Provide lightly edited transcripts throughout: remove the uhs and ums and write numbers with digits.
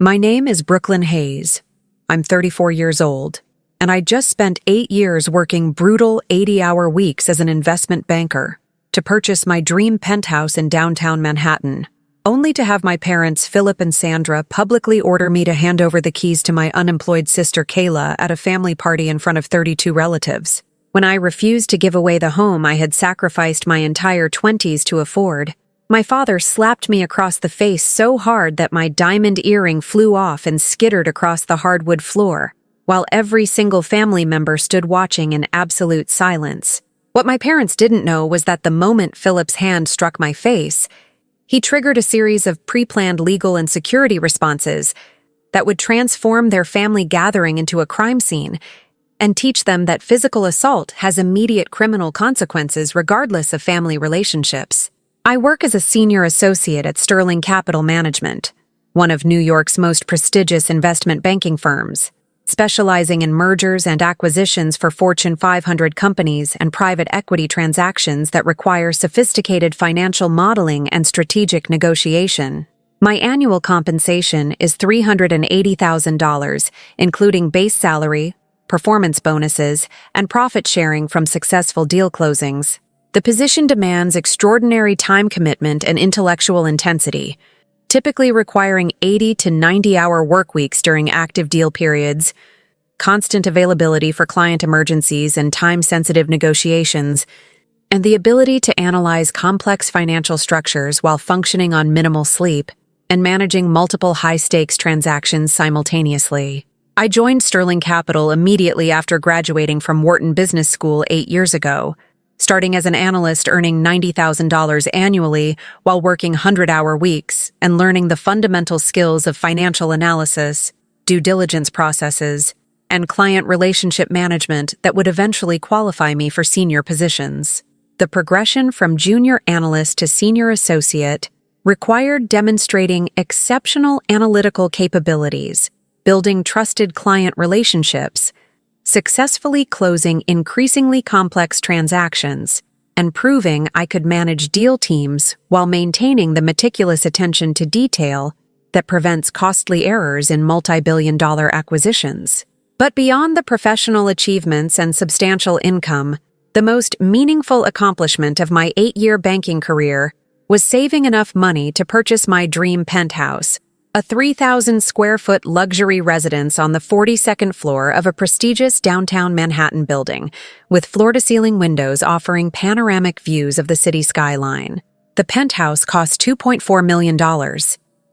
My name is Brooklyn Hayes. I'm 34 years old, and I just spent 8 years working brutal 80-hour weeks as an investment banker to purchase my dream penthouse in downtown Manhattan, only to have my parents, Philip and Sandra, publicly order me to hand over the keys to my unemployed sister Kayla at a family party in front of 32 relatives. When I refused to give away the home I had sacrificed my entire 20s to afford, my father slapped me across the face so hard that my diamond earring flew off and skittered across the hardwood floor, while every single family member stood watching in absolute silence. What my parents didn't know was that the moment Philip's hand struck my face, he triggered a series of pre-planned legal and security responses that would transform their family gathering into a crime scene and teach them that physical assault has immediate criminal consequences regardless of family relationships. I work as a senior associate at Sterling Capital Management, one of New York's most prestigious investment banking firms, specializing in mergers and acquisitions for Fortune 500 companies and private equity transactions that require sophisticated financial modeling and strategic negotiation. My annual compensation is $380,000, including base salary, performance bonuses, and profit sharing from successful deal closings. The position demands extraordinary time commitment and intellectual intensity, typically requiring 80 to 90-hour work weeks during active deal periods, constant availability for client emergencies and time-sensitive negotiations, and the ability to analyze complex financial structures while functioning on minimal sleep and managing multiple high-stakes transactions simultaneously. I joined Sterling Capital immediately after graduating from Wharton Business School 8 years ago, starting as an analyst earning $90,000 annually while working 100-hour weeks and learning the fundamental skills of financial analysis, due diligence processes, and client relationship management that would eventually qualify me for senior positions. The progression from junior analyst to senior associate required demonstrating exceptional analytical capabilities, building trusted client relationships, successfully closing increasingly complex transactions, and proving I could manage deal teams while maintaining the meticulous attention to detail that prevents costly errors in multi-billion-dollar acquisitions. But beyond the professional achievements and substantial income, the most meaningful accomplishment of my 8-year banking career was saving enough money to purchase my dream penthouse, a 3,000-square-foot luxury residence on the 42nd floor of a prestigious downtown Manhattan building, with floor-to-ceiling windows offering panoramic views of the city skyline. The penthouse cost $2.4 million,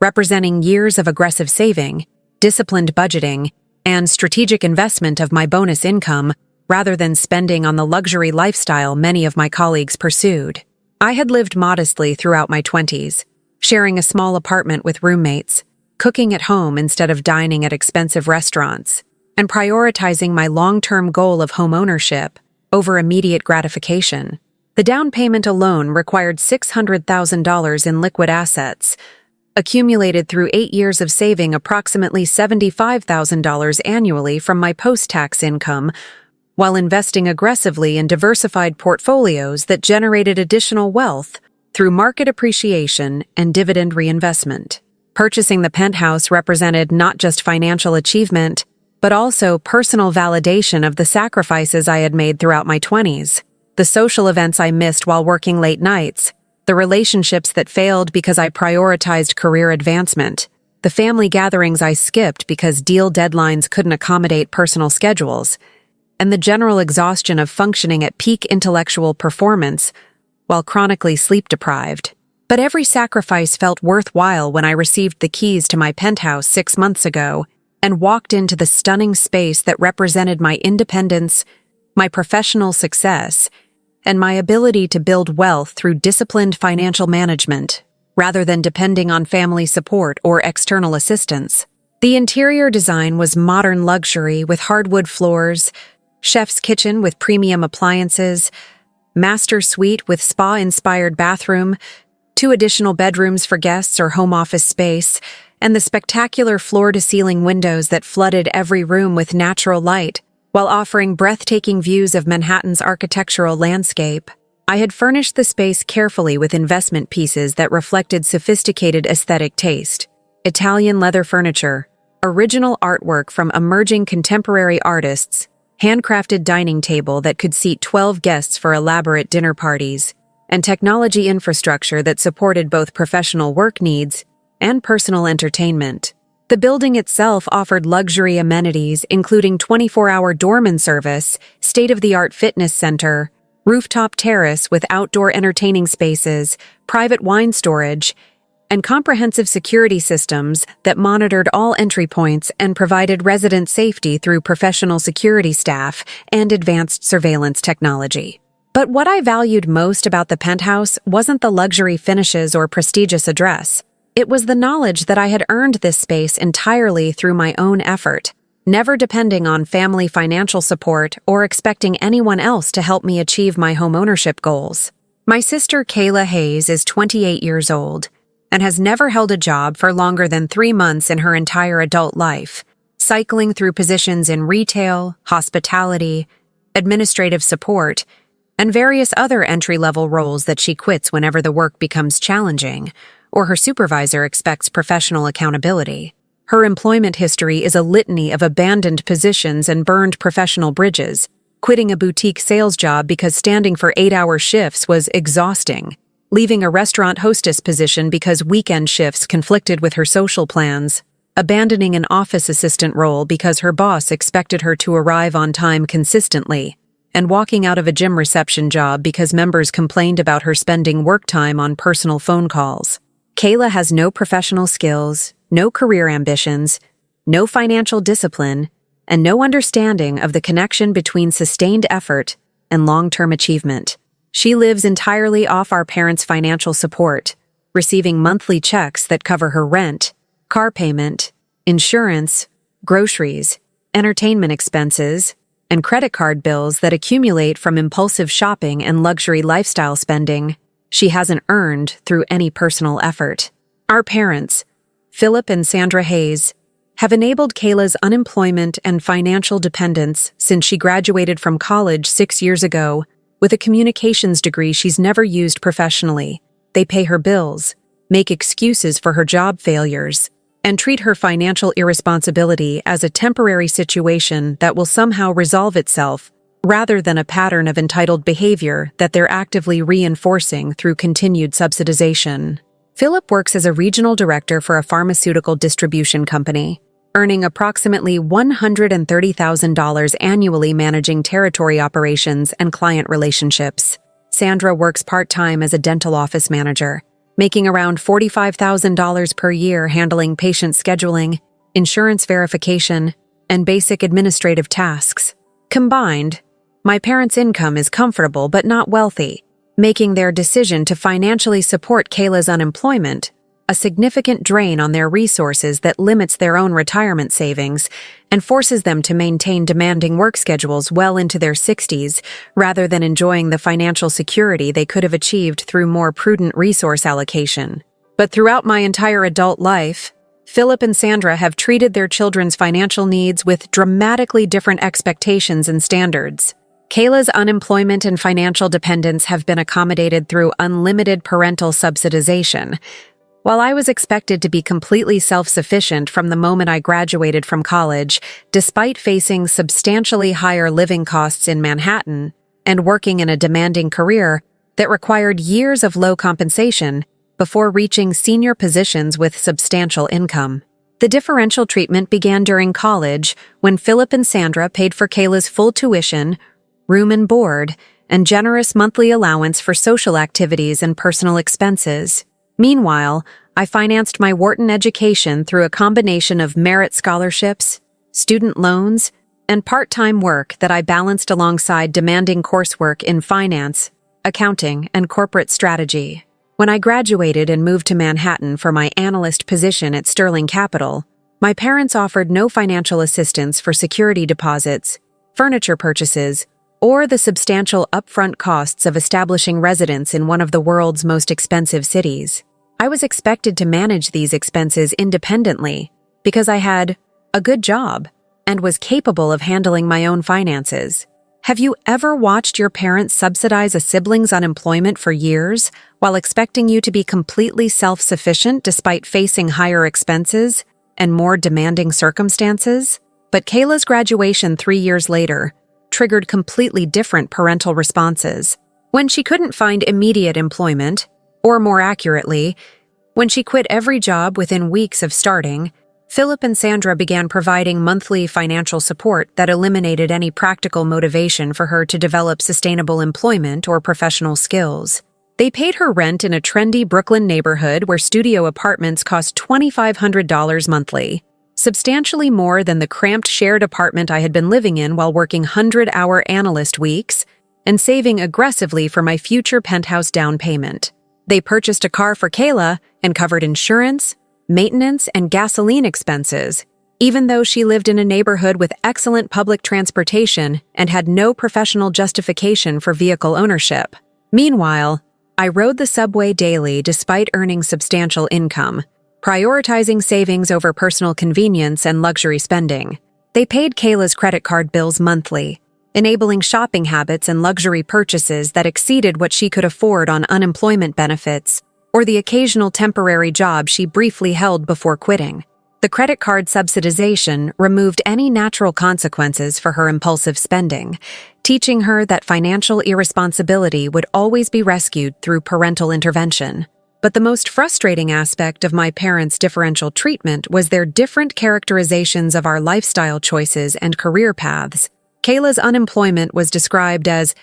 representing years of aggressive saving, disciplined budgeting, and strategic investment of my bonus income rather than spending on the luxury lifestyle many of my colleagues pursued. I had lived modestly throughout my 20s, sharing a small apartment with roommates, cooking at home instead of dining at expensive restaurants, and prioritizing my long-term goal of home ownership over immediate gratification. The down payment alone required $600,000 in liquid assets, accumulated through 8 years of saving approximately $75,000 annually from my post-tax income, while investing aggressively in diversified portfolios that generated additional wealth through market appreciation and dividend reinvestment. Purchasing the penthouse represented not just financial achievement, but also personal validation of the sacrifices I had made throughout my 20s, the social events I missed while working late nights, the relationships that failed because I prioritized career advancement, the family gatherings I skipped because deal deadlines couldn't accommodate personal schedules, and the general exhaustion of functioning at peak intellectual performance while chronically sleep-deprived. But every sacrifice felt worthwhile when I received the keys to my penthouse 6 months ago and walked into the stunning space that represented my independence, my professional success, and my ability to build wealth through disciplined financial management, rather than depending on family support or external assistance. The interior design was modern luxury with hardwood floors, chef's kitchen with premium appliances, master suite with spa-inspired bathroom, 2 additional bedrooms for guests or home office space, and the spectacular floor-to-ceiling windows that flooded every room with natural light, while offering breathtaking views of Manhattan's architectural landscape. I had furnished the space carefully with investment pieces that reflected sophisticated aesthetic taste, Italian leather furniture, original artwork from emerging contemporary artists, handcrafted dining table that could seat 12 guests for elaborate dinner parties, and technology infrastructure that supported both professional work needs and personal entertainment. The building itself offered luxury amenities including 24-hour doorman service, state-of-the-art fitness center, rooftop terrace with outdoor entertaining spaces, private wine storage, and comprehensive security systems that monitored all entry points and provided resident safety through professional security staff and advanced surveillance technology. But what I valued most about the penthouse wasn't the luxury finishes or prestigious address. It was the knowledge that I had earned this space entirely through my own effort, never depending on family financial support or expecting anyone else to help me achieve my homeownership goals. My sister Kayla Hayes is 28 years old and has never held a job for longer than 3 months in her entire adult life, cycling through positions in retail, hospitality, administrative support, and various other entry-level roles that she quits whenever the work becomes challenging or her supervisor expects professional accountability. Her employment history is a litany of abandoned positions and burned professional bridges, quitting a boutique sales job because standing for 8-hour shifts was exhausting, leaving a restaurant hostess position because weekend shifts conflicted with her social plans, abandoning an office assistant role because her boss expected her to arrive on time consistently, and walking out of a gym reception job because members complained about her spending work time on personal phone calls. Kayla has no professional skills, no career ambitions, no financial discipline, and no understanding of the connection between sustained effort and long-term achievement. She lives entirely off our parents' financial support, receiving monthly checks that cover her rent, car payment, insurance, groceries, entertainment expenses, and credit card bills that accumulate from impulsive shopping and luxury lifestyle spending she hasn't earned through any personal effort. Our parents, Philip and Sandra Hayes, have enabled Kayla's unemployment and financial dependence since she graduated from college 6 years ago with a communications degree she's never used professionally. They pay her bills, make excuses for her job failures, and treat her financial irresponsibility as a temporary situation that will somehow resolve itself, rather than a pattern of entitled behavior that they're actively reinforcing through continued subsidization. Philip works as a regional director for a pharmaceutical distribution company, earning approximately $130,000 annually managing territory operations and client relationships. Sandra works part-time as a dental office manager, making around $45,000 per year handling patient scheduling, insurance verification, and basic administrative tasks. Combined, my parents' income is comfortable but not wealthy, making their decision to financially support Kayla's unemployment a significant drain on their resources that limits their own retirement savings and forces them to maintain demanding work schedules well into their 60s rather than enjoying the financial security they could have achieved through more prudent resource allocation. But throughout my entire adult life, Philip and Sandra have treated their children's financial needs with dramatically different expectations and standards. Kayla's unemployment and financial dependence have been accommodated through unlimited parental subsidization, while I was expected to be completely self-sufficient from the moment I graduated from college, despite facing substantially higher living costs in Manhattan and working in a demanding career that required years of low compensation before reaching senior positions with substantial income. The differential treatment began during college when Philip and Sandra paid for Kayla's full tuition, room and board, and generous monthly allowance for social activities and personal expenses. Meanwhile, I financed my Wharton education through a combination of merit scholarships, student loans, and part-time work that I balanced alongside demanding coursework in finance, accounting, and corporate strategy. When I graduated and moved to Manhattan for my analyst position at Sterling Capital, my parents offered no financial assistance for security deposits, furniture purchases, or the substantial upfront costs of establishing residence in one of the world's most expensive cities. I was expected to manage these expenses independently because I had a good job and was capable of handling my own finances. Have you ever watched your parents subsidize a sibling's unemployment for years while expecting you to be completely self-sufficient despite facing higher expenses and more demanding circumstances? But Kayla's graduation 3 years later triggered completely different parental responses. When she couldn't find immediate employment, or more accurately, when she quit every job within weeks of starting, Philip and Sandra began providing monthly financial support that eliminated any practical motivation for her to develop sustainable employment or professional skills. They paid her rent in a trendy Brooklyn neighborhood where studio apartments cost $2,500 monthly, substantially more than the cramped shared apartment I had been living in while working 100-hour analyst weeks and saving aggressively for my future penthouse down payment. They purchased a car for Kayla and covered insurance, maintenance, and gasoline expenses, even though she lived in a neighborhood with excellent public transportation and had no professional justification for vehicle ownership. Meanwhile, I rode the subway daily despite earning substantial income, prioritizing savings over personal convenience and luxury spending. They paid Kayla's credit card bills monthly, enabling shopping habits and luxury purchases that exceeded what she could afford on unemployment benefits or the occasional temporary job she briefly held before quitting. The credit card subsidization removed any natural consequences for her impulsive spending, teaching her that financial irresponsibility would always be rescued through parental intervention. But the most frustrating aspect of my parents' differential treatment was their different characterizations of our lifestyle choices and career paths. Kayla's unemployment was described as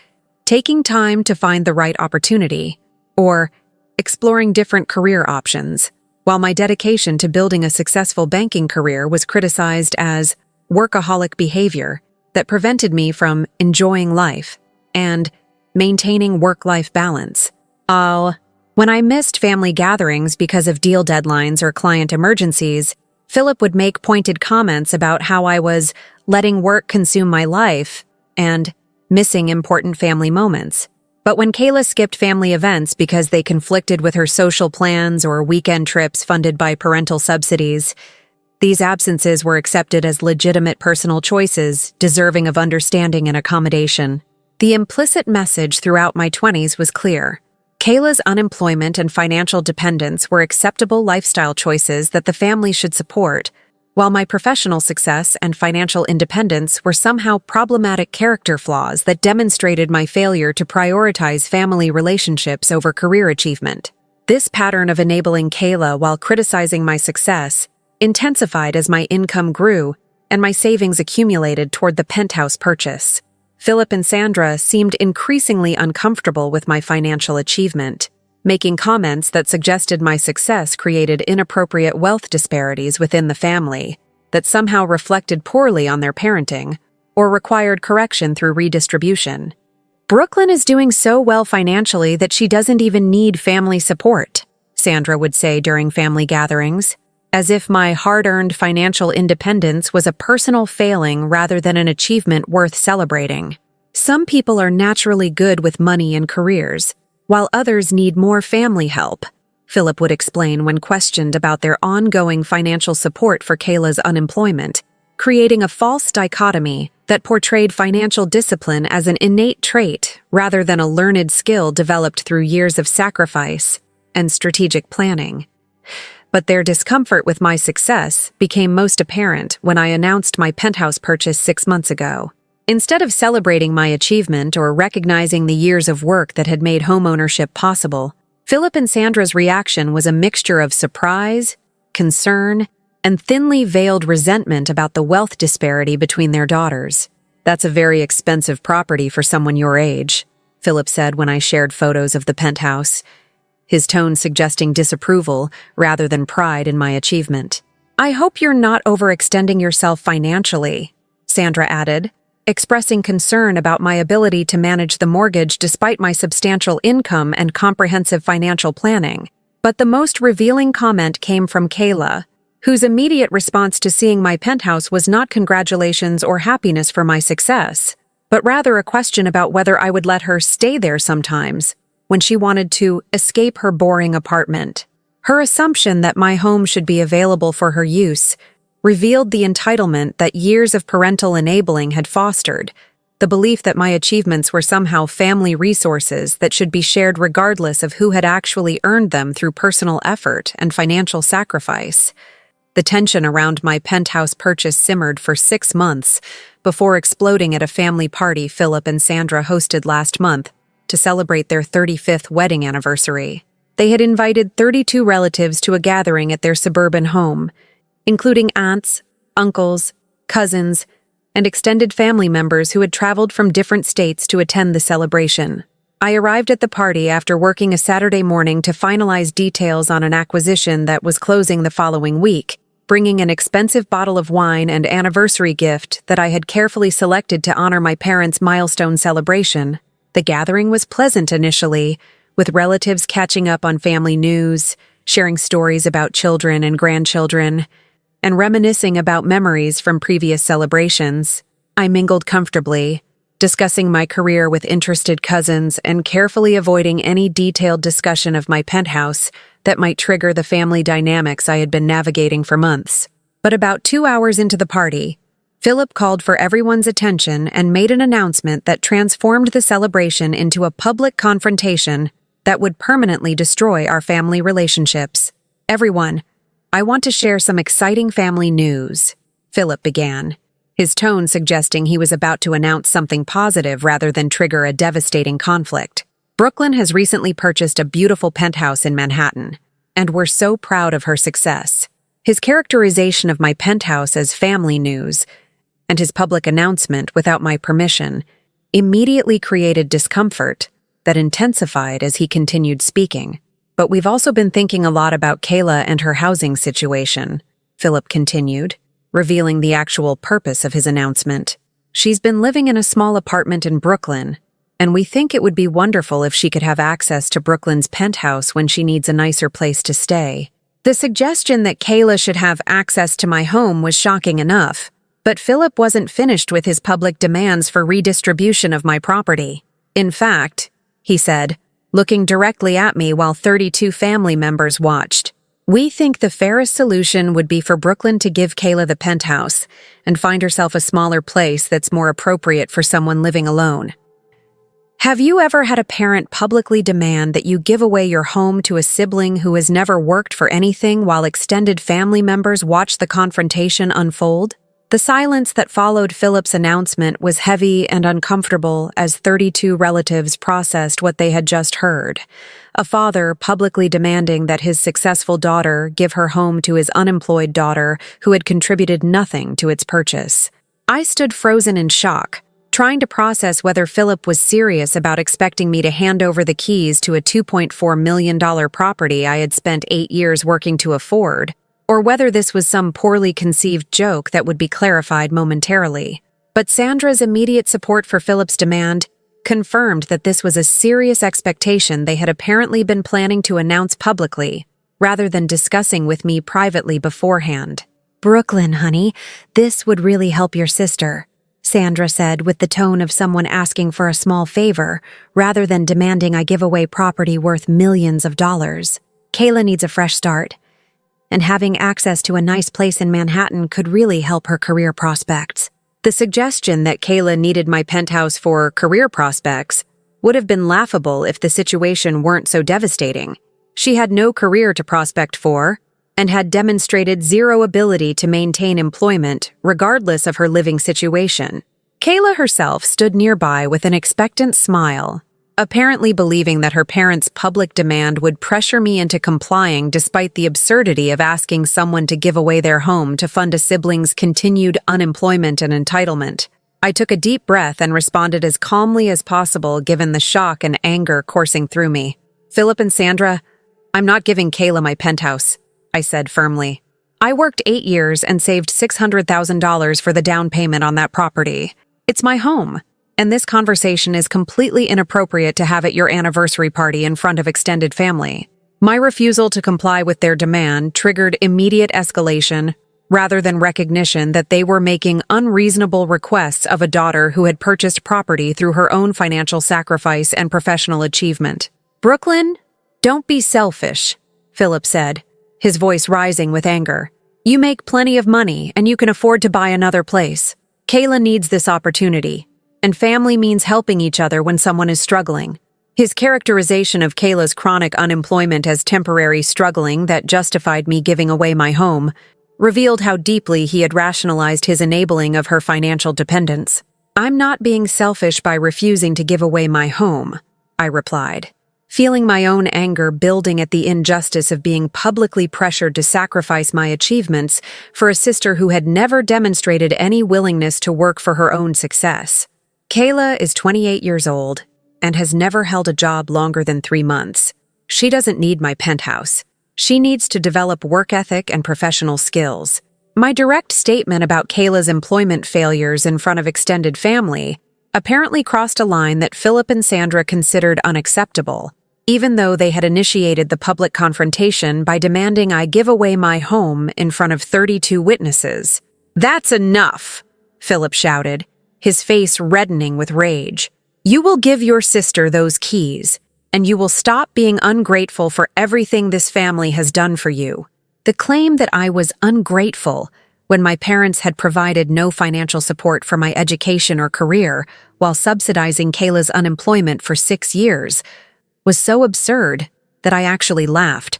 taking time to find the right opportunity, or exploring different career options, while my dedication to building a successful banking career was criticized as workaholic behavior that prevented me from enjoying life and maintaining work-life balance. When I missed family gatherings because of deal deadlines or client emergencies, Philip would make pointed comments about how I was letting work consume my life and missing important family moments. But when Kayla skipped family events because they conflicted with her social plans or weekend trips funded by parental subsidies, these absences were accepted as legitimate personal choices deserving of understanding and accommodation. The implicit message throughout my 20s was clear. Kayla's unemployment and financial dependence were acceptable lifestyle choices that the family should support, while my professional success and financial independence were somehow problematic character flaws that demonstrated my failure to prioritize family relationships over career achievement. This pattern of enabling Kayla while criticizing my success intensified as my income grew and my savings accumulated toward the penthouse purchase. Philip and Sandra seemed increasingly uncomfortable with my financial achievement, making comments that suggested my success created inappropriate wealth disparities within the family that somehow reflected poorly on their parenting or required correction through redistribution. "Brooklyn is doing so well financially that she doesn't even need family support," Sandra would say during family gatherings, as if my hard-earned financial independence was a personal failing rather than an achievement worth celebrating. "Some people are naturally good with money and careers, while others need more family help," Philip would explain when questioned about their ongoing financial support for Kayla's unemployment, creating a false dichotomy that portrayed financial discipline as an innate trait rather than a learned skill developed through years of sacrifice and strategic planning. But their discomfort with my success became most apparent when I announced my penthouse purchase 6 months ago. Instead of celebrating my achievement or recognizing the years of work that had made homeownership possible, Philip and Sandra's reaction was a mixture of surprise, concern, and thinly veiled resentment about the wealth disparity between their daughters. "That's a very expensive property for someone your age," Philip said when I shared photos of the penthouse, his tone suggesting disapproval rather than pride in my achievement. "I hope you're not overextending yourself financially," Sandra added, expressing concern about my ability to manage the mortgage despite my substantial income and comprehensive financial planning. But the most revealing comment came from Kayla, whose immediate response to seeing my penthouse was not congratulations or happiness for my success, but rather a question about whether I would let her stay there sometimes when she wanted to escape her boring apartment. Her assumption that my home should be available for her use revealed the entitlement that years of parental enabling had fostered, the belief that my achievements were somehow family resources that should be shared regardless of who had actually earned them through personal effort and financial sacrifice. The tension around my penthouse purchase simmered for 6 months before exploding at a family party Philip and Sandra hosted last month to celebrate their 35th wedding anniversary. They had invited 32 relatives to a gathering at their suburban home, including aunts, uncles, cousins, and extended family members who had traveled from different states to attend the celebration. I arrived at the party after working a Saturday morning to finalize details on an acquisition that was closing the following week, bringing an expensive bottle of wine and anniversary gift that I had carefully selected to honor my parents' milestone celebration. The gathering was pleasant initially, with relatives catching up on family news, sharing stories about children and grandchildren, and reminiscing about memories from previous celebrations. I mingled comfortably, discussing my career with interested cousins and carefully avoiding any detailed discussion of my penthouse that might trigger the family dynamics I had been navigating for months. But about 2 hours into the party, Philip called for everyone's attention and made an announcement that transformed the celebration into a public confrontation that would permanently destroy our family relationships. "Everyone, I want to share some exciting family news," Philip began, his tone suggesting he was about to announce something positive rather than trigger a devastating conflict. "Brooklyn has recently purchased a beautiful penthouse in Manhattan, and we're so proud of her success." His characterization of my penthouse as family news and his public announcement without my permission immediately created discomfort that intensified as he continued speaking. "But we've also been thinking a lot about Kayla and her housing situation," Philip continued, revealing the actual purpose of his announcement. "She's been living in a small apartment in Brooklyn, and we think it would be wonderful if she could have access to Brooklyn's penthouse when she needs a nicer place to stay." The suggestion that Kayla should have access to my home was shocking enough, but Philip wasn't finished with his public demands for redistribution of my property. "In fact," he said, looking directly at me while 32 family members watched, "we think the fairest solution would be for Brooklyn to give Kayla the penthouse and find herself a smaller place that's more appropriate for someone living alone." Have you ever had a parent publicly demand that you give away your home to a sibling who has never worked for anything while extended family members watch the confrontation unfold? The silence that followed Philip's announcement was heavy and uncomfortable as 32 relatives processed what they had just heard. A father publicly demanding that his successful daughter give her home to his unemployed daughter who had contributed nothing to its purchase. I stood frozen in shock, trying to process whether Philip was serious about expecting me to hand over the keys to a $2.4 million property I had spent 8 years working to afford, or whether this was some poorly conceived joke that would be clarified momentarily. But Sandra's immediate support for Philip's demand confirmed that this was a serious expectation they had apparently been planning to announce publicly, rather than discussing with me privately beforehand. "Brooklyn, honey, this would really help your sister," Sandra said with the tone of someone asking for a small favor, rather than demanding I give away property worth millions of dollars. "Kayla needs a fresh start, and having access to a nice place in Manhattan could really help her career prospects." The suggestion that Kayla needed my penthouse for career prospects would have been laughable if the situation weren't so devastating. She had no career to prospect for, and had demonstrated zero ability to maintain employment regardless of her living situation. Kayla herself stood nearby with an expectant smile, apparently believing that her parents' public demand would pressure me into complying despite the absurdity of asking someone to give away their home to fund a sibling's continued unemployment and entitlement. I took a deep breath and responded as calmly as possible given the shock and anger coursing through me. "Philip and Sandra, I'm not giving Kayla my penthouse," I said firmly. "I worked 8 years and saved $600,000 for the down payment on that property. It's my home, and this conversation is completely inappropriate to have at your anniversary party in front of extended family." My refusal to comply with their demand triggered immediate escalation, rather than recognition that they were making unreasonable requests of a daughter who had purchased property through her own financial sacrifice and professional achievement. "Brooklyn, don't be selfish," Philip said, his voice rising with anger. "You make plenty of money and you can afford to buy another place. Kayla needs this opportunity. and family means helping each other when someone is struggling. His characterization of Kayla's chronic unemployment as temporary struggling that justified me giving away my home revealed how deeply he had rationalized his enabling of her financial dependence. "I'm not being selfish by refusing to give away my home," I replied, feeling my own anger building at the injustice of being publicly pressured to sacrifice my achievements for a sister who had never demonstrated any willingness to work for her own success. Kayla is 28 years old and has never held a job longer than 3 months. She doesn't need my penthouse. She needs to develop work ethic and professional skills. My direct statement about Kayla's employment failures in front of extended family apparently crossed a line that Philip and Sandra considered unacceptable, even though they had initiated the public confrontation by demanding I give away my home in front of 32 witnesses. "That's enough," Philip shouted, his face reddening with rage. "You will give your sister those keys, and you will stop being ungrateful for everything this family has done for you." The claim that I was ungrateful when my parents had provided no financial support for my education or career while subsidizing Kayla's unemployment for 6 years was so absurd that I actually laughed,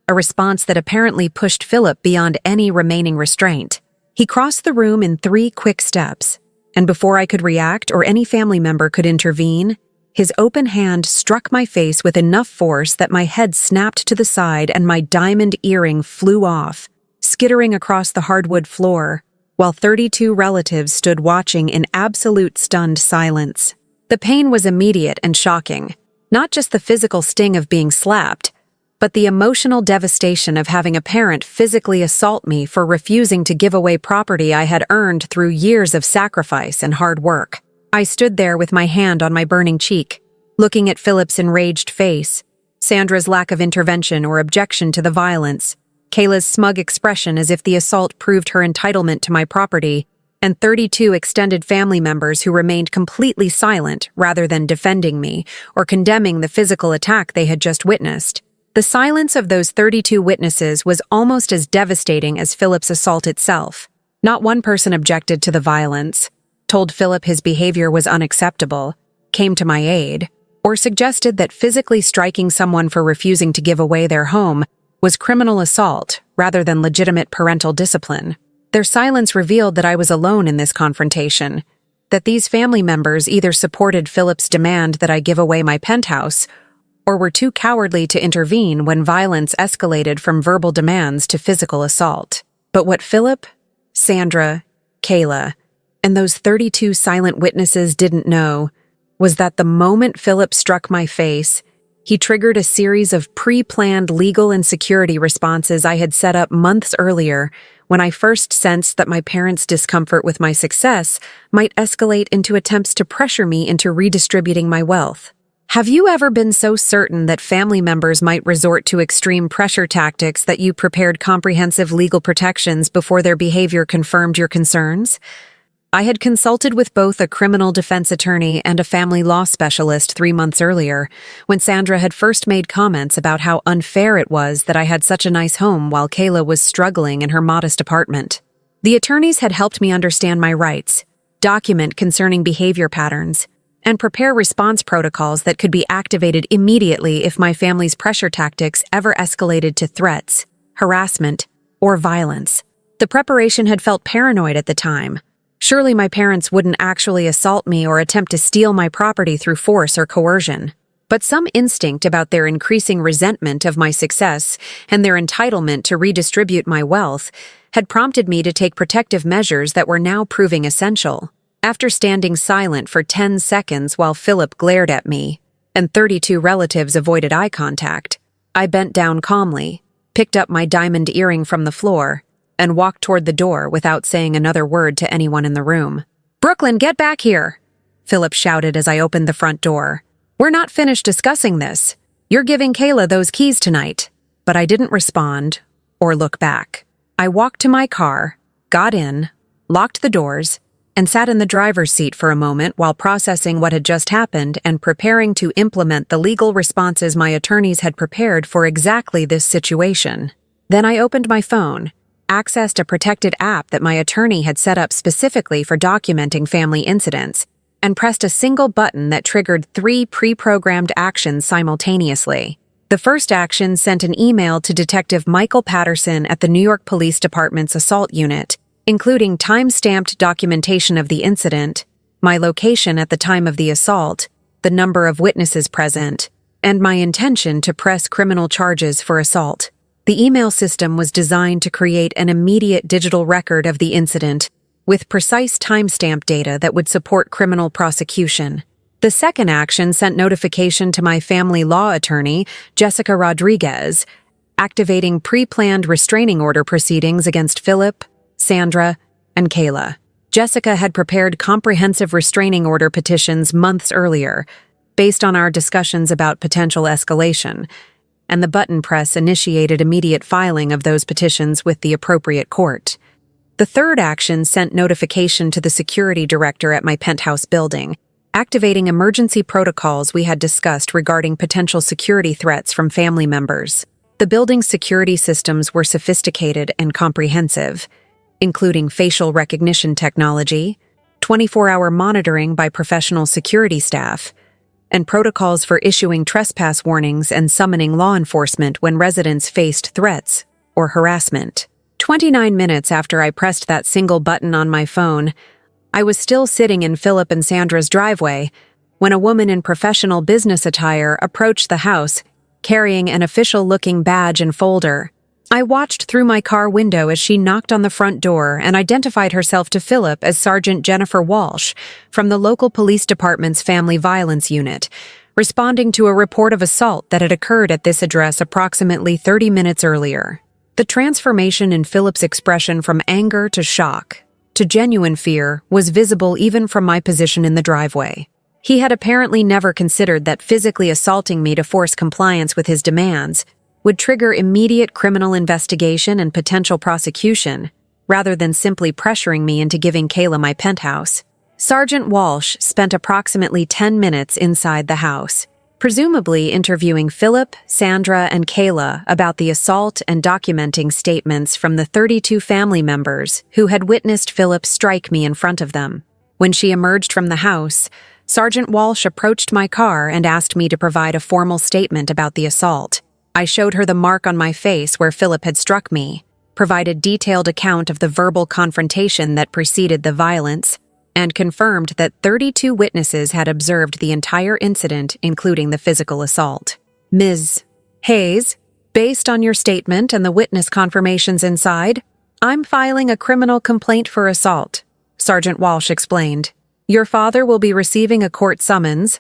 a response that apparently pushed Philip beyond any remaining restraint. He crossed the room in 3 quick steps, and before I could react or any family member could intervene, his open hand struck my face with enough force that my head snapped to the side and my diamond earring flew off, skittering across the hardwood floor, while 32 relatives stood watching in absolute stunned silence. The pain was immediate and shocking, not just the physical sting of being slapped, but the emotional devastation of having a parent physically assault me for refusing to give away property I had earned through years of sacrifice and hard work. I stood there with my hand on my burning cheek, looking at Philip's enraged face, Sandra's lack of intervention or objection to the violence, Kayla's smug expression as if the assault proved her entitlement to my property, and 32 extended family members who remained completely silent rather than defending me or condemning the physical attack they had just witnessed. The silence of those 32 witnesses was almost as devastating as Philip's assault itself. Not one person objected to the violence, told Philip his behavior was unacceptable, came to my aid, or suggested that physically striking someone for refusing to give away their home was criminal assault rather than legitimate parental discipline. Their silence revealed that I was alone in this confrontation, that these family members either supported Philip's demand that I give away my penthouse or were too cowardly to intervene when violence escalated from verbal demands to physical assault. But what Philip, Sandra, Kayla, and those 32 silent witnesses didn't know was that the moment Philip struck my face, he triggered a series of pre-planned legal and security responses I had set up months earlier when I first sensed that my parents' discomfort with my success might escalate into attempts to pressure me into redistributing my wealth. Have you ever been so certain that family members might resort to extreme pressure tactics that you prepared comprehensive legal protections before their behavior confirmed your concerns? I had consulted with both a criminal defense attorney and a family law specialist 3 months earlier, when Sandra had first made comments about how unfair it was that I had such a nice home while Kayla was struggling in her modest apartment. The attorneys had helped me understand my rights, document concerning behavior patterns, and prepare response protocols that could be activated immediately if my family's pressure tactics ever escalated to threats, harassment, or violence. The preparation had felt paranoid at the time. Surely my parents wouldn't actually assault me or attempt to steal my property through force or coercion. But some instinct about their increasing resentment of my success and their entitlement to redistribute my wealth had prompted me to take protective measures that were now proving essential. After standing silent for 10 seconds while Philip glared at me, and 32 relatives avoided eye contact, I bent down calmly, picked up my diamond earring from the floor, and walked toward the door without saying another word to anyone in the room. "Brooklyn, get back here!" Philip shouted as I opened the front door. "We're not finished discussing this. You're giving Kayla those keys tonight." But I didn't respond or look back. I walked to my car, got in, locked the doors, and sat in the driver's seat for a moment while processing what had just happened and preparing to implement the legal responses my attorneys had prepared for exactly this situation. Then I opened my phone, accessed a protected app that my attorney had set up specifically for documenting family incidents, and pressed a single button that triggered 3 pre-programmed actions simultaneously. The first action sent an email to Detective Michael Patterson at the New York Police Department's assault unit, including time-stamped documentation of the incident, my location at the time of the assault, the number of witnesses present, and my intention to press criminal charges for assault. The email system was designed to create an immediate digital record of the incident, with precise timestamp data that would support criminal prosecution. The second action sent notification to my family law attorney, Jessica Rodriguez, activating pre-planned restraining order proceedings against Philip, Sandra, and Kayla. Jessica had prepared comprehensive restraining order petitions months earlier, based on our discussions about potential escalation, and the button press initiated immediate filing of those petitions with the appropriate court. The third action sent notification to the security director at my penthouse building, activating emergency protocols we had discussed regarding potential security threats from family members. The building's security systems were sophisticated and comprehensive, including facial recognition technology, 24-hour monitoring by professional security staff, and protocols for issuing trespass warnings and summoning law enforcement when residents faced threats or harassment. 29 minutes after I pressed that single button on my phone, I was still sitting in Philip and Sandra's driveway when a woman in professional business attire approached the house, carrying an official-looking badge and folder. I watched through my car window as she knocked on the front door and identified herself to Philip as Sergeant Jennifer Walsh from the local police department's Family Violence Unit, responding to a report of assault that had occurred at this address approximately 30 minutes earlier. The transformation in Philip's expression from anger to shock to genuine fear was visible even from my position in the driveway. He had apparently never considered that physically assaulting me to force compliance with his demands would trigger immediate criminal investigation and potential prosecution, rather than simply pressuring me into giving Kayla my penthouse. Sergeant Walsh spent approximately 10 minutes inside the house, presumably interviewing Philip, Sandra, and Kayla about the assault and documenting statements from the 32 family members who had witnessed Philip strike me in front of them. When she emerged from the house, Sergeant Walsh approached my car and asked me to provide a formal statement about the assault. I showed her the mark on my face where Philip had struck me, provided detailed account of the verbal confrontation that preceded the violence, and confirmed that 32 witnesses had observed the entire incident, including the physical assault. Ms. Hayes, based on your statement and the witness confirmations inside, I'm filing a criminal complaint for assault, Sergeant Walsh explained. Your father will be receiving a court summons,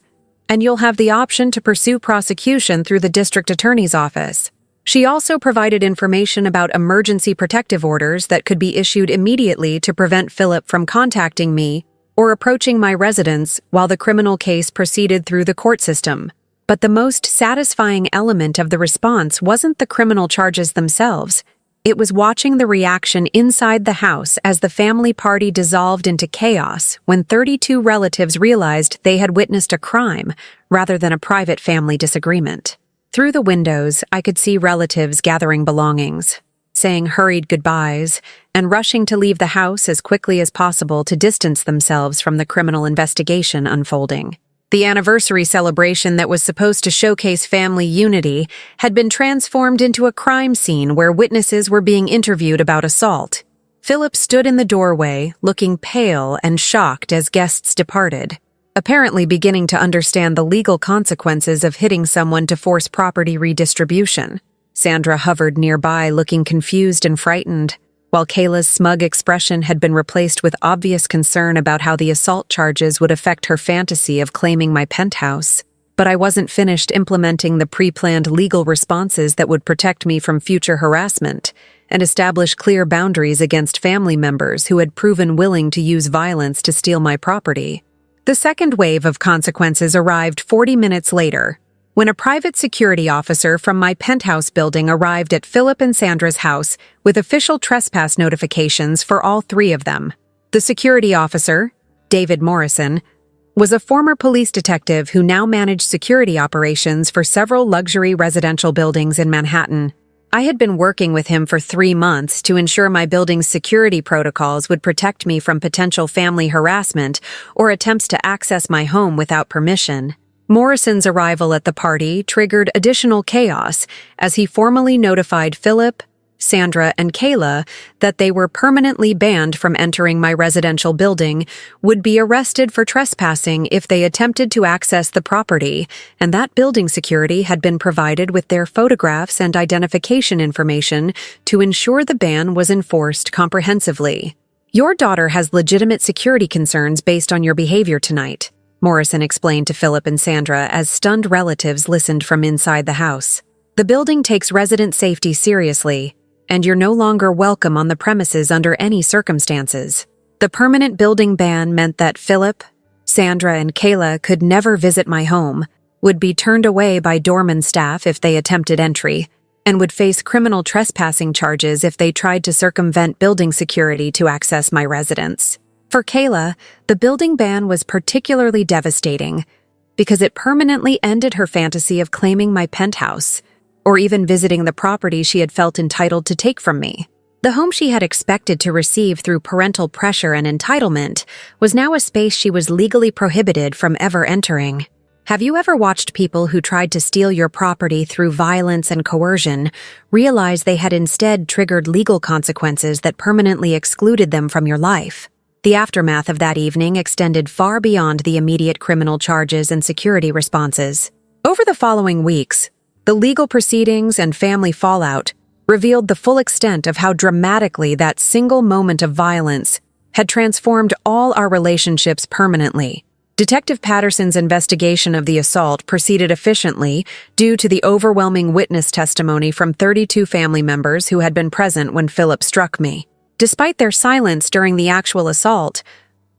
and you'll have the option to pursue prosecution through the district attorney's office. She also provided information about emergency protective orders that could be issued immediately to prevent Philip from contacting me or approaching my residence while the criminal case proceeded through the court system. But the most satisfying element of the response wasn't the criminal charges themselves. It was watching the reaction inside the house as the family party dissolved into chaos when 32 relatives realized they had witnessed a crime rather than a private family disagreement. Through the windows, I could see relatives gathering belongings, saying hurried goodbyes, and rushing to leave the house as quickly as possible to distance themselves from the criminal investigation unfolding. The anniversary celebration that was supposed to showcase family unity had been transformed into a crime scene where witnesses were being interviewed about assault. Philip stood in the doorway, looking pale and shocked as guests departed, apparently beginning to understand the legal consequences of hitting someone to force property redistribution. Sandra hovered nearby, looking confused and frightened, while Kayla's smug expression had been replaced with obvious concern about how the assault charges would affect her fantasy of claiming my penthouse. But I wasn't finished implementing the pre-planned legal responses that would protect me from future harassment and establish clear boundaries against family members who had proven willing to use violence to steal my property. The second wave of consequences arrived 40 minutes later, when a private security officer from my penthouse building arrived at Philip and Sandra's house with official trespass notifications for all 3 of them. The security officer, David Morrison, was a former police detective who now managed security operations for several luxury residential buildings in Manhattan. I had been working with him for 3 months to ensure my building's security protocols would protect me from potential family harassment or attempts to access my home without permission. Morrison's arrival at the party triggered additional chaos as he formally notified Philip, Sandra, and Kayla that they were permanently banned from entering my residential building, would be arrested for trespassing if they attempted to access the property, and that building security had been provided with their photographs and identification information to ensure the ban was enforced comprehensively. "Your daughter has legitimate security concerns based on your behavior tonight," Morrison explained to Philip and Sandra as stunned relatives listened from inside the house. "The building takes resident safety seriously, and you're no longer welcome on the premises under any circumstances." The permanent building ban meant that Philip, Sandra, and Kayla could never visit my home, would be turned away by doorman staff if they attempted entry, and would face criminal trespassing charges if they tried to circumvent building security to access my residence. For Kayla, the building ban was particularly devastating because it permanently ended her fantasy of claiming my penthouse, or even visiting the property she had felt entitled to take from me. The home she had expected to receive through parental pressure and entitlement was now a space she was legally prohibited from ever entering. Have you ever watched people who tried to steal your property through violence and coercion realize they had instead triggered legal consequences that permanently excluded them from your life? The aftermath of that evening extended far beyond the immediate criminal charges and security responses. Over the following weeks, the legal proceedings and family fallout revealed the full extent of how dramatically that single moment of violence had transformed all our relationships permanently. Detective Patterson's investigation of the assault proceeded efficiently due to the overwhelming witness testimony from 32 family members who had been present when Philip struck me. Despite their silence during the actual assault,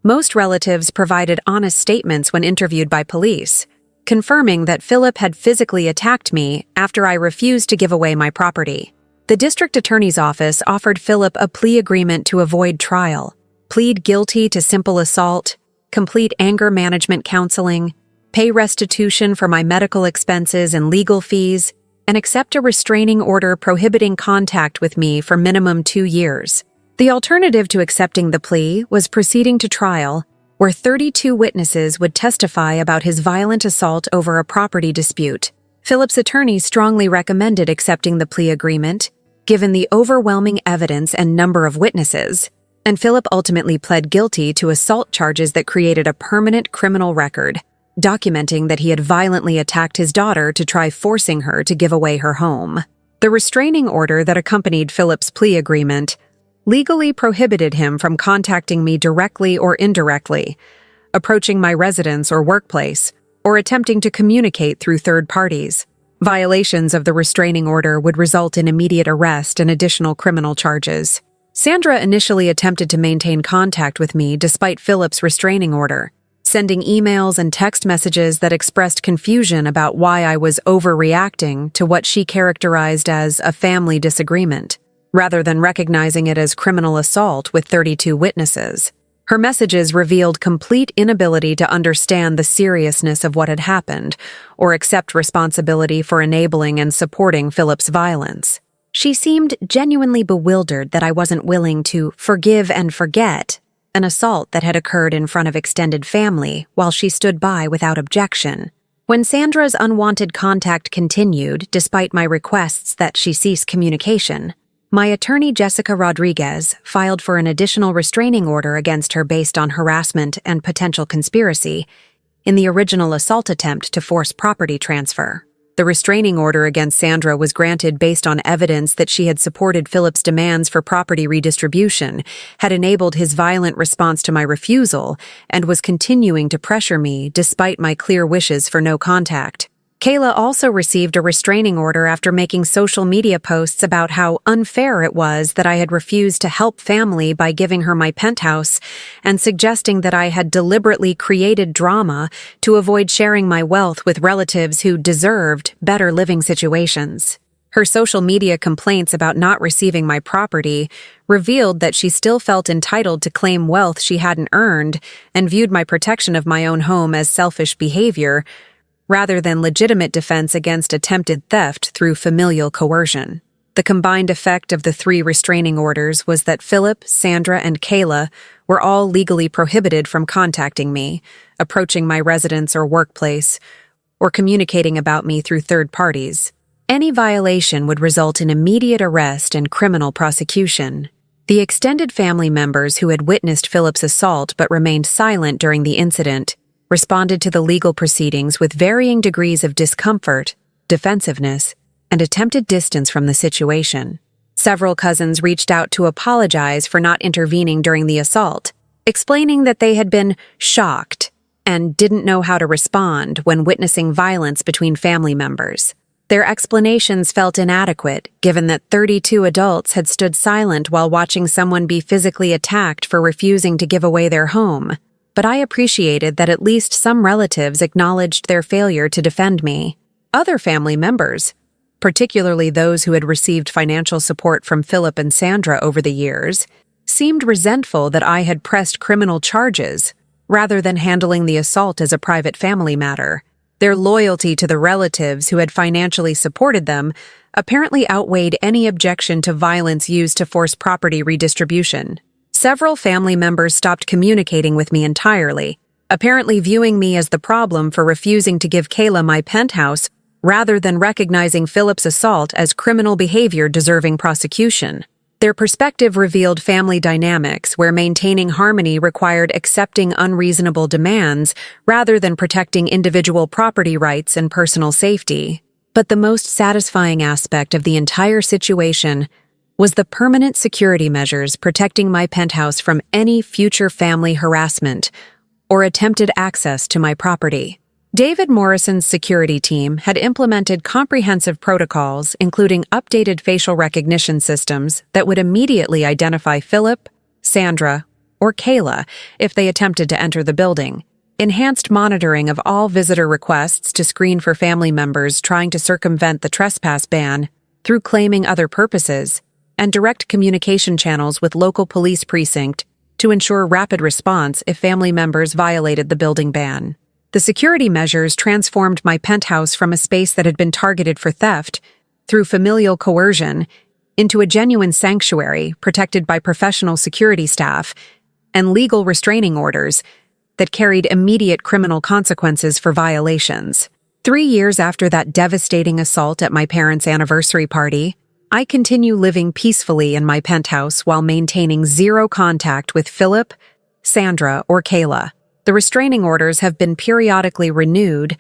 most relatives provided honest statements when interviewed by police, confirming that Philip had physically attacked me after I refused to give away my property. The district attorney's office offered Philip a plea agreement to avoid trial, plead guilty to simple assault, complete anger management counseling, pay restitution for my medical expenses and legal fees, and accept a restraining order prohibiting contact with me for minimum 2 years. The alternative to accepting the plea was proceeding to trial, where 32 witnesses would testify about his violent assault over a property dispute. Philip's attorney strongly recommended accepting the plea agreement, given the overwhelming evidence and number of witnesses, and Philip ultimately pled guilty to assault charges that created a permanent criminal record, documenting that he had violently attacked his daughter to try forcing her to give away her home. The restraining order that accompanied Philip's plea agreement legally prohibited him from contacting me directly or indirectly, approaching my residence or workplace, or attempting to communicate through third parties. Violations of the restraining order would result in immediate arrest and additional criminal charges. Sandra initially attempted to maintain contact with me despite Philip's restraining order, sending emails and text messages that expressed confusion about why I was overreacting to what she characterized as a family disagreement, rather than recognizing it as criminal assault with 32 witnesses. Her messages revealed complete inability to understand the seriousness of what had happened or accept responsibility for enabling and supporting Philip's violence. She seemed genuinely bewildered that I wasn't willing to forgive and forget an assault that had occurred in front of extended family while she stood by without objection. When Sandra's unwanted contact continued despite my requests that she cease communication, my attorney Jessica Rodriguez filed for an additional restraining order against her based on harassment and potential conspiracy in the original assault attempt to force property transfer. The restraining order against Sandra was granted based on evidence that she had supported Philip's demands for property redistribution, had enabled his violent response to my refusal, and was continuing to pressure me despite my clear wishes for no contact. Kayla also received a restraining order after making social media posts about how unfair it was that I had refused to help family by giving her my penthouse and suggesting that I had deliberately created drama to avoid sharing my wealth with relatives who deserved better living situations. Her social media complaints about not receiving my property revealed that she still felt entitled to claim wealth she hadn't earned and viewed my protection of my own home as selfish behavior, rather than legitimate defense against attempted theft through familial coercion. The combined effect of the 3 restraining orders was that Philip, Sandra, and Kayla were all legally prohibited from contacting me, approaching my residence or workplace, or communicating about me through third parties. Any violation would result in immediate arrest and criminal prosecution. The extended family members who had witnessed Philip's assault but remained silent during the incident responded to the legal proceedings with varying degrees of discomfort, defensiveness, and attempted distance from the situation. Several cousins reached out to apologize for not intervening during the assault, explaining that they had been shocked and didn't know how to respond when witnessing violence between family members. Their explanations felt inadequate, given that 32 adults had stood silent while watching someone be physically attacked for refusing to give away their home. But I appreciated that at least some relatives acknowledged their failure to defend me. Other family members, particularly those who had received financial support from Philip and Sandra over the years, seemed resentful that I had pressed criminal charges rather than handling the assault as a private family matter. Their loyalty to the relatives who had financially supported them apparently outweighed any objection to violence used to force property redistribution. Several family members stopped communicating with me entirely, apparently viewing me as the problem for refusing to give Kayla my penthouse rather than recognizing Philip's assault as criminal behavior deserving prosecution. Their perspective revealed family dynamics where maintaining harmony required accepting unreasonable demands rather than protecting individual property rights and personal safety. But the most satisfying aspect of the entire situation was the permanent security measures protecting my penthouse from any future family harassment or attempted access to my property. David Morrison's security team had implemented comprehensive protocols, including updated facial recognition systems that would immediately identify Philip, Sandra, or Kayla if they attempted to enter the building, enhanced monitoring of all visitor requests to screen for family members trying to circumvent the trespass ban through claiming other purposes, and direct communication channels with local police precinct to ensure rapid response if family members violated the building ban. The security measures transformed my penthouse from a space that had been targeted for theft through familial coercion into a genuine sanctuary protected by professional security staff and legal restraining orders that carried immediate criminal consequences for violations. 3 years after that devastating assault at my parents' anniversary party, I continue living peacefully in my penthouse while maintaining zero contact with Philip, Sandra, or Kayla. The restraining orders have been periodically renewed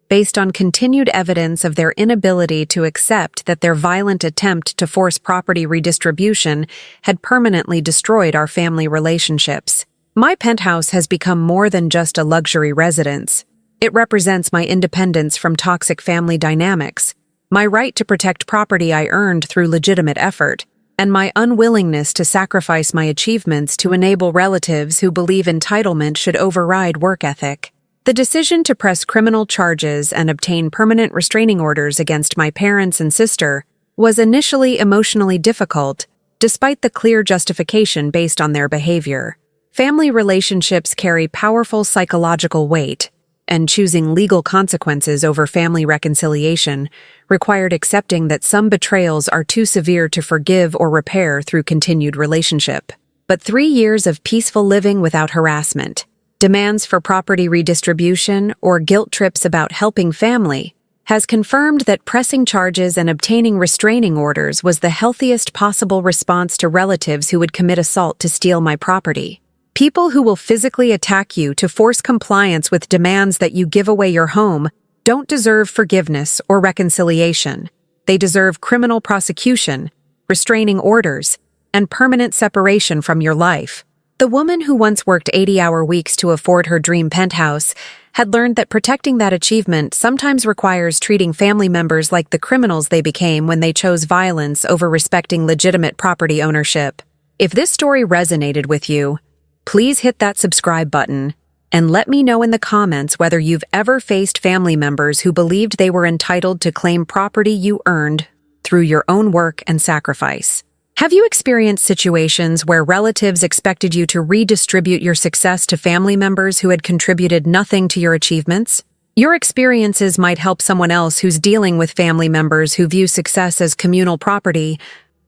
based on continued evidence of their inability to accept that their violent attempt to force property redistribution had permanently destroyed our family relationships. My penthouse has become more than just a luxury residence. It represents my independence from toxic family dynamics, my right to protect property I earned through legitimate effort, and my unwillingness to sacrifice my achievements to enable relatives who believe entitlement should override work ethic. The decision to press criminal charges and obtain permanent restraining orders against my parents and sister was initially emotionally difficult, despite the clear justification based on their behavior. Family relationships carry powerful psychological weight, and choosing legal consequences over family reconciliation required accepting that some betrayals are too severe to forgive or repair through continued relationship. But 3 years of peaceful living without harassment, demands for property redistribution, or guilt trips about helping family has confirmed that pressing charges and obtaining restraining orders was the healthiest possible response to relatives who would commit assault to steal my property. People who will physically attack you to force compliance with demands that you give away your home don't deserve forgiveness or reconciliation. They deserve criminal prosecution, restraining orders, and permanent separation from your life. The woman who once worked 80-hour weeks to afford her dream penthouse had learned that protecting that achievement sometimes requires treating family members like the criminals they became when they chose violence over respecting legitimate property ownership. If this story resonated with you, please hit that subscribe button and let me know in the comments whether you've ever faced family members who believed they were entitled to claim property you earned through your own work and sacrifice. Have you experienced situations where relatives expected you to redistribute your success to family members who had contributed nothing to your achievements? Your experiences might help someone else who's dealing with family members who view success as communal property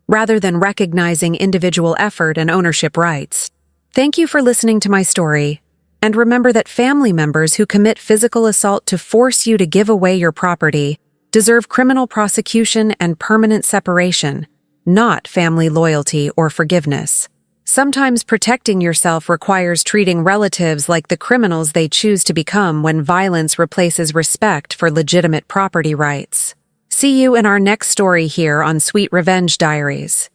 rather than recognizing individual effort and ownership rights. Thank you for listening to my story. And remember that family members who commit physical assault to force you to give away your property deserve criminal prosecution and permanent separation, not family loyalty or forgiveness. Sometimes protecting yourself requires treating relatives like the criminals they choose to become when violence replaces respect for legitimate property rights. See you in our next story here on Sweet Revenge Diaries.